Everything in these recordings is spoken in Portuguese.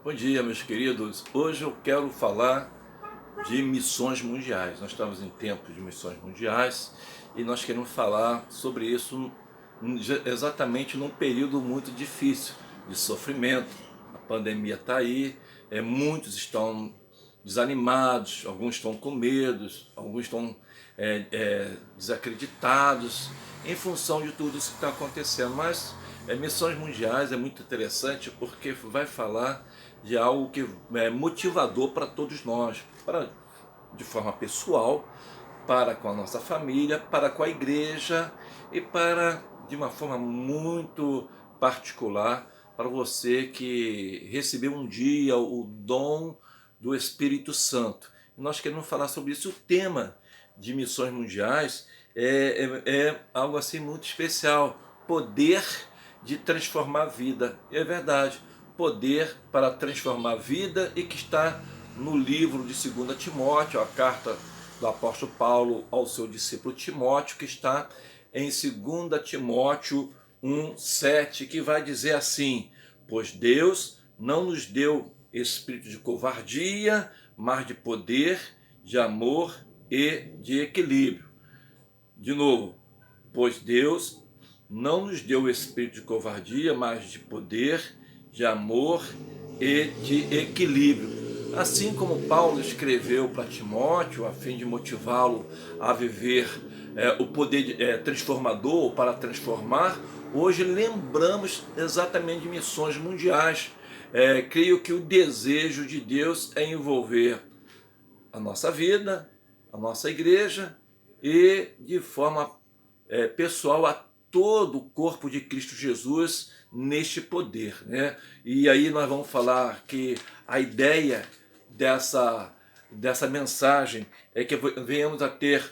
Bom dia, meus queridos. Hoje eu quero falar de missões mundiais. Nós estamos em tempos de missões mundiais e nós queremos falar sobre isso exatamente num período muito difícil de sofrimento. A pandemia está aí, muitos estão desanimados, alguns estão com medo, alguns estão desacreditados em função de tudo isso que está acontecendo. Mas missões mundiais é muito interessante porque vai falar de algo que é motivador para todos nós, de forma pessoal, para com a nossa família, para com a igreja e para, de uma forma muito particular, para você que recebeu um dia o dom do Espírito Santo. Nós queremos falar sobre isso. O tema de missões mundiais é algo assim muito especial: poder de transformar a vida. É verdade, poder para transformar a vida, e que está no livro de 2 Timóteo, a carta do apóstolo Paulo ao seu discípulo Timóteo, que está em 2 Timóteo 1:7, que vai dizer assim: pois Deus não nos deu espírito de covardia, mas de poder, de amor e de equilíbrio. De novo, pois Deus não nos deu o espírito de covardia, mas de poder, de amor e de equilíbrio. Assim como Paulo escreveu para Timóteo, a fim de motivá-lo a viver o poder transformador para transformar, hoje lembramos exatamente de missões mundiais. Creio que o desejo de Deus é envolver a nossa vida, a nossa igreja e, de forma pessoal, a todo o corpo de Cristo Jesus neste poder, né? E aí nós vamos falar que a ideia dessa mensagem é que venhamos a ter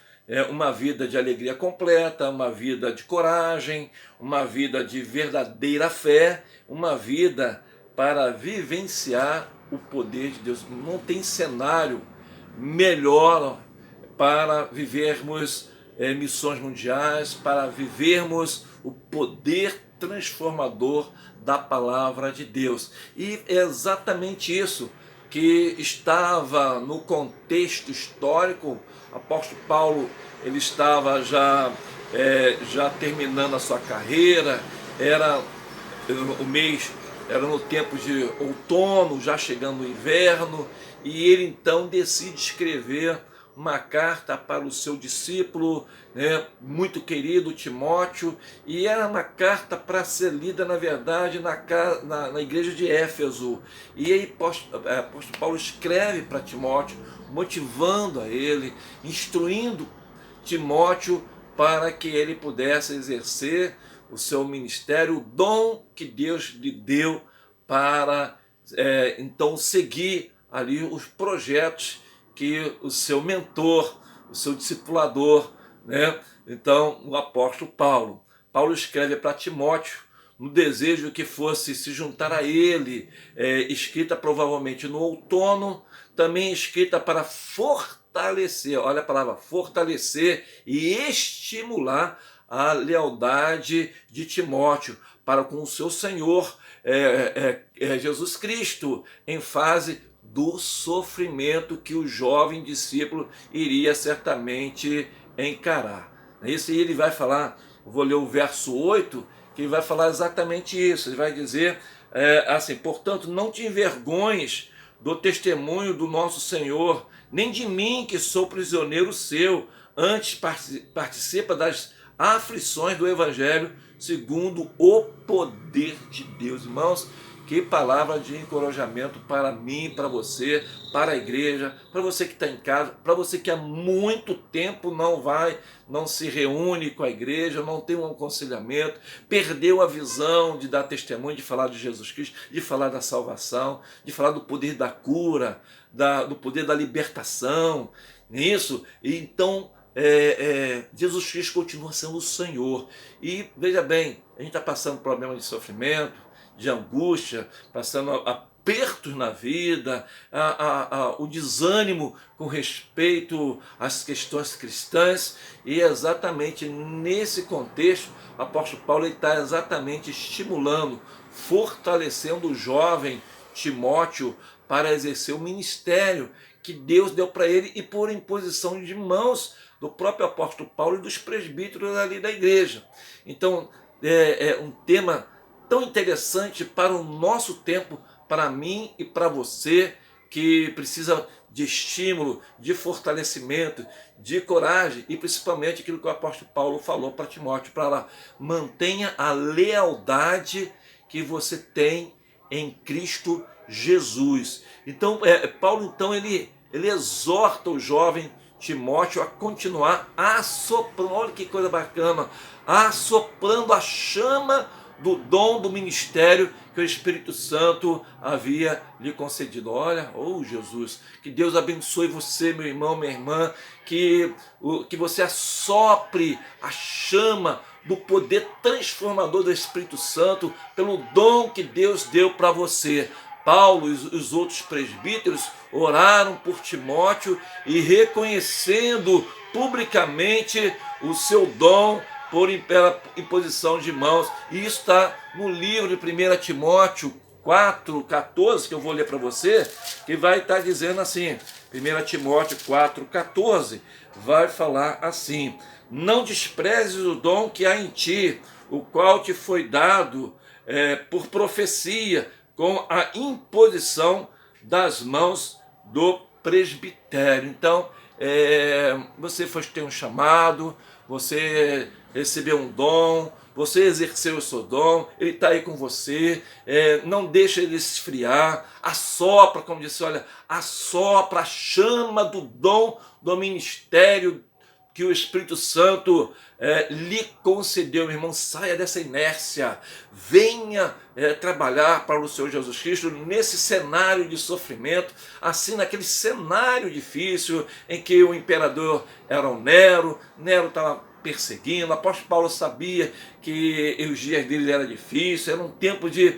uma vida de alegria completa, uma vida de coragem, uma vida de verdadeira fé, uma vida para vivenciar o poder de Deus. Não tem cenário melhor para vivermos missões mundiais, para vivermos o poder transformador da palavra de Deus. E é exatamente isso que estava no contexto histórico. O apóstolo Paulo, ele estava já terminando a sua carreira, era o mês, era no tempo de outono, já chegando o inverno, e ele então decide escrever uma carta para o seu discípulo, né, muito querido Timóteo, e era uma carta para ser lida, na verdade, na igreja de Éfeso. E aí apóstolo Paulo escreve para Timóteo, motivando a ele, instruindo Timóteo para que ele pudesse exercer o seu ministério, o dom que Deus lhe deu para então seguir ali os projetos que o seu mentor, o seu discipulador, né? Então, o apóstolo Paulo escreve para Timóteo no desejo que fosse se juntar a ele, escrita provavelmente no outono, também escrita para fortalecer, olha a palavra, fortalecer e estimular a lealdade de Timóteo para com o seu Senhor Jesus Cristo, em fase do sofrimento que o jovem discípulo iria certamente encarar. Isso aí ele vai falar, vou ler o verso 8, que ele vai falar exatamente isso. Ele vai dizer assim: portanto, não te envergonhes do testemunho do nosso Senhor, nem de mim, que sou prisioneiro seu, antes participa das aflições do Evangelho segundo o poder de Deus. Irmãos, que palavra de encorajamento para mim, para você, para a igreja, para você que está em casa, para você que há muito tempo não se reúne com a igreja, não tem um aconselhamento, perdeu a visão de dar testemunho, de falar de Jesus Cristo, de falar da salvação, de falar do poder da cura, do poder da libertação, nisso. E então Jesus Cristo continua sendo o Senhor. E veja bem, a gente está passando problema de sofrimento, de angústia, passando apertos na vida, o desânimo com respeito às questões cristãs, e exatamente nesse contexto o apóstolo Paulo está exatamente estimulando, fortalecendo o jovem Timóteo para exercer o ministério que Deus deu para ele e por imposição de mãos do próprio apóstolo Paulo e dos presbíteros ali da igreja. Então, é um tema tão interessante para o nosso tempo, para mim e para você, que precisa de estímulo, de fortalecimento, de coragem e principalmente aquilo que o apóstolo Paulo falou para Timóteo, para lá, mantenha a lealdade que você tem em Cristo Jesus. Então, Paulo então ele exorta o jovem Timóteo a continuar assoprando, olha que coisa bacana, assoprando a chama do dom do ministério que o Espírito Santo havia lhe concedido. Olha, Jesus, que Deus abençoe você, meu irmão, minha irmã, que você assopre a chama do poder transformador do Espírito Santo pelo dom que Deus deu para você. Paulo e os outros presbíteros oraram por Timóteo e reconhecendo publicamente o seu dom pela imposição de mãos. E isso está no livro de 1 Timóteo 4,14, que eu vou ler para você, que vai estar dizendo assim, 1 Timóteo 4,14, vai falar assim: não desprezes o dom que há em ti, o qual te foi dado por profecia, com a imposição das mãos do presbitério. Então, você tem um chamado, você recebeu um dom, você exerceu o seu dom, ele está aí com você, não deixa ele esfriar, assopra, como disse, olha, assopra a chama do dom do ministério que o Espírito Santo lhe concedeu, meu irmão. Saia dessa inércia, venha trabalhar para o Senhor Jesus Cristo nesse cenário de sofrimento, assim naquele cenário difícil em que o imperador era o Nero estava perseguindo, o apóstolo Paulo sabia que os dias dele eram difíceis, era um tempo de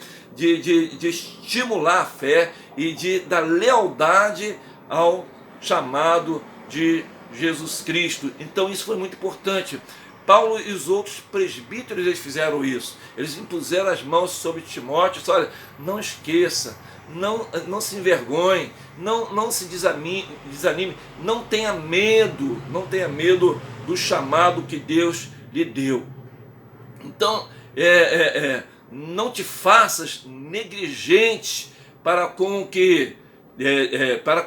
estimular a fé e dar lealdade ao chamado de Jesus Cristo. Então isso foi muito importante. Paulo e os outros presbíteros, eles fizeram isso. Eles impuseram as mãos sobre Timóteo. Olha, não esqueça, não se envergonhe, não se desanime, não tenha medo do chamado que Deus lhe deu. Então, não te faças negligente para que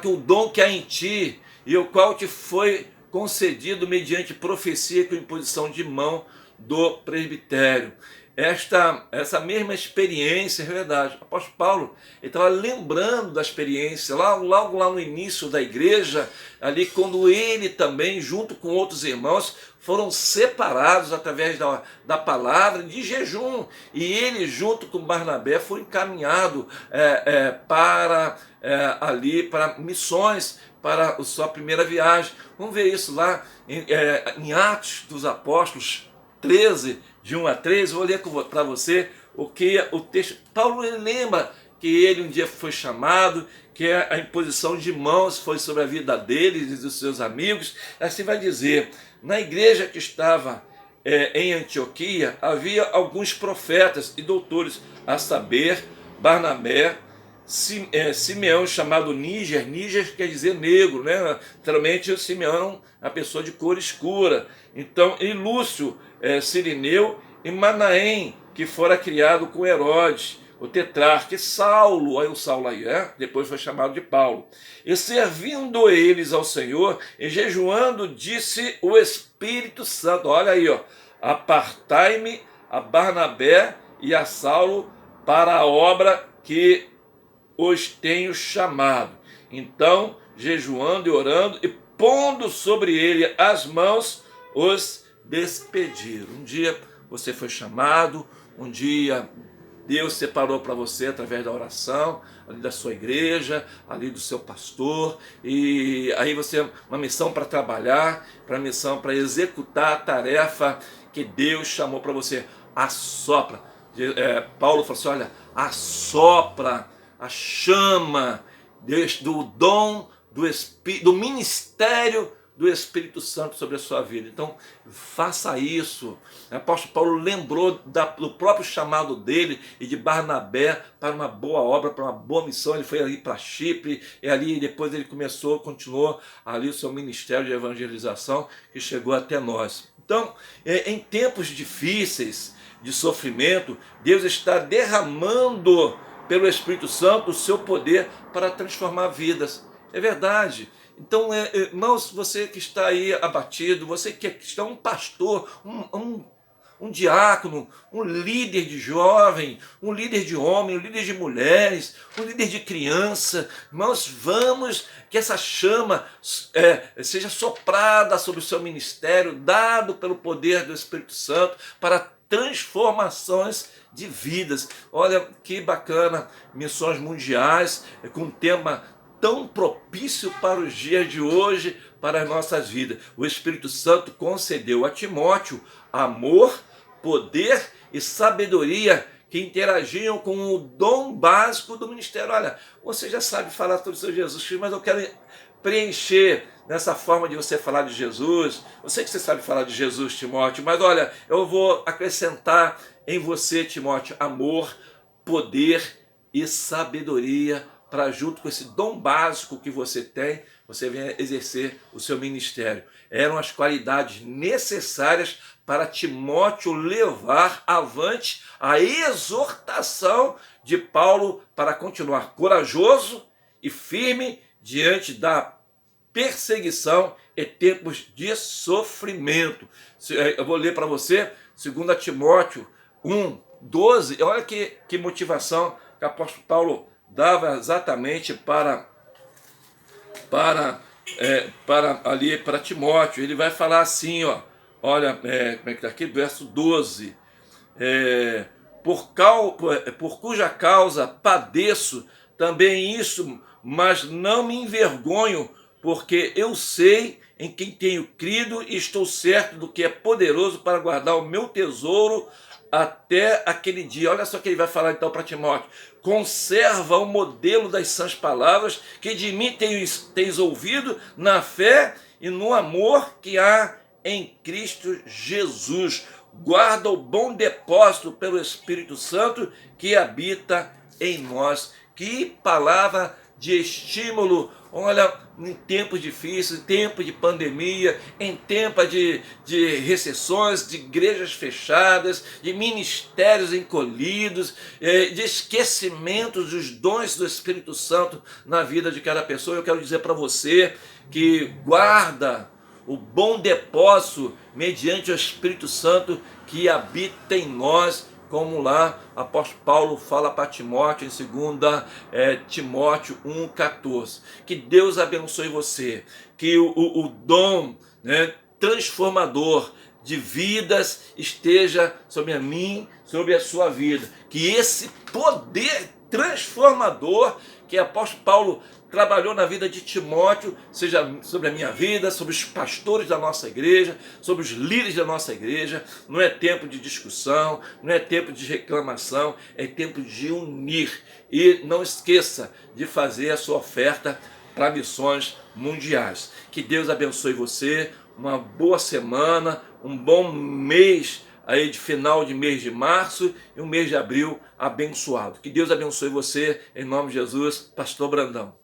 o dom que há em ti e o qual te foi concedido mediante profecia com imposição de mão do presbitério. Essa mesma experiência, é verdade. O apóstolo Paulo estava lembrando da experiência logo lá no início da igreja, ali quando ele também, junto com outros irmãos, foram separados através da palavra de jejum. E ele, junto com Barnabé, foi encaminhado para missões, para a sua primeira viagem. Vamos ver isso lá em Atos dos Apóstolos 13, de 1 a 3, vou ler para você o texto. Paulo lembra que ele um dia foi chamado, que a imposição de mãos foi sobre a vida dele e dos seus amigos. Assim vai dizer: na igreja que estava em Antioquia, havia alguns profetas e doutores, a saber, Barnabé, Simeão, chamado Níger quer dizer negro, né? Literalmente o Simeão é uma pessoa de cor escura. Então, e Lúcio, Cirineu, e Manaém, que fora criado com Herodes, o tetrarca, e Saulo, depois foi chamado de Paulo. E servindo eles ao Senhor, e jejuando, disse o Espírito Santo, olha aí, apartai-me a Barnabé e a Saulo para a obra que os tenho chamado. Então, jejuando e orando e pondo sobre ele as mãos, os despediram. Um dia você foi chamado, um dia Deus separou para você através da oração, ali da sua igreja, ali do seu pastor, e aí você uma missão para trabalhar, para executar a tarefa que Deus chamou para você. Assopra. Paulo falou assim, olha, assopra a chama do dom do Espírito, do ministério do Espírito Santo sobre a sua vida. Então, faça isso. O apóstolo Paulo lembrou do próprio chamado dele e de Barnabé para uma boa obra, para uma boa missão. Ele foi ali para Chipre, e ali depois ele continuou ali o seu ministério de evangelização, que chegou até nós. Então, em tempos difíceis, de sofrimento, Deus está derramando pelo Espírito Santo o seu poder para transformar vidas. É verdade. Então, irmãos, você que está aí abatido, você que está um pastor, um diácono, um líder de jovem, um líder de homem, um líder de mulheres, um líder de criança, irmãos, vamos que essa chama seja soprada sobre o seu ministério, dado pelo poder do Espírito Santo para transformações de vidas. Olha que bacana, missões mundiais, com um tema tão propício para os dias de hoje, para as nossas vidas. O Espírito Santo concedeu a Timóteo amor, poder e sabedoria que interagiam com o dom básico do ministério. Olha, você já sabe falar sobre o seu Jesus Cristo, mas eu quero preencher nessa forma de você falar de Jesus. Eu sei que você sabe falar de Jesus, Timóteo, mas olha, eu vou acrescentar em você, Timóteo, amor, poder e sabedoria, para junto com esse dom básico que você tem, você venha exercer o seu ministério. Eram as qualidades necessárias para Timóteo levar avante a exortação de Paulo para continuar corajoso e firme diante da perseguição e tempos de sofrimento. Eu vou ler para você 2 Timóteo 1:12. Olha que motivação que o apóstolo Paulo dava exatamente para Timóteo. Ele vai falar assim, ó, olha, como é que está aqui? Verso 12. Por cuja causa padeço também isso, mas não me envergonho, porque eu sei em quem tenho crido e estou certo do que é poderoso para guardar o meu tesouro até aquele dia. Olha só o que ele vai falar então para Timóteo. Conserva o modelo das sãs palavras que de mim tens ouvido na fé e no amor que há em Cristo Jesus. Guarda o bom depósito pelo Espírito Santo que habita em nós. Que palavra de estímulo! Olha, em tempos difíceis, em tempo de pandemia, em tempo de recessões, de igrejas fechadas, de ministérios encolhidos, de esquecimento dos dons do Espírito Santo na vida de cada pessoa, eu quero dizer para você que guarda o bom depósito mediante o Espírito Santo que habita em nós, como lá o apóstolo Paulo fala para Timóteo em 2 Timóteo 1,14. Que Deus abençoe você, que o dom, né, transformador de vidas esteja sobre a mim, sobre a sua vida. Que esse poder transformador que o apóstolo Paulo trabalhou na vida de Timóteo, seja sobre a minha vida, sobre os pastores da nossa igreja, sobre os líderes da nossa igreja. Não é tempo de discussão, não é tempo de reclamação, é tempo de unir. E não esqueça de fazer a sua oferta para missões mundiais. Que Deus abençoe você, uma boa semana, um bom mês aí de final de mês de março e um mês de abril abençoado. Que Deus abençoe você, em nome de Jesus, Pastor Brandão.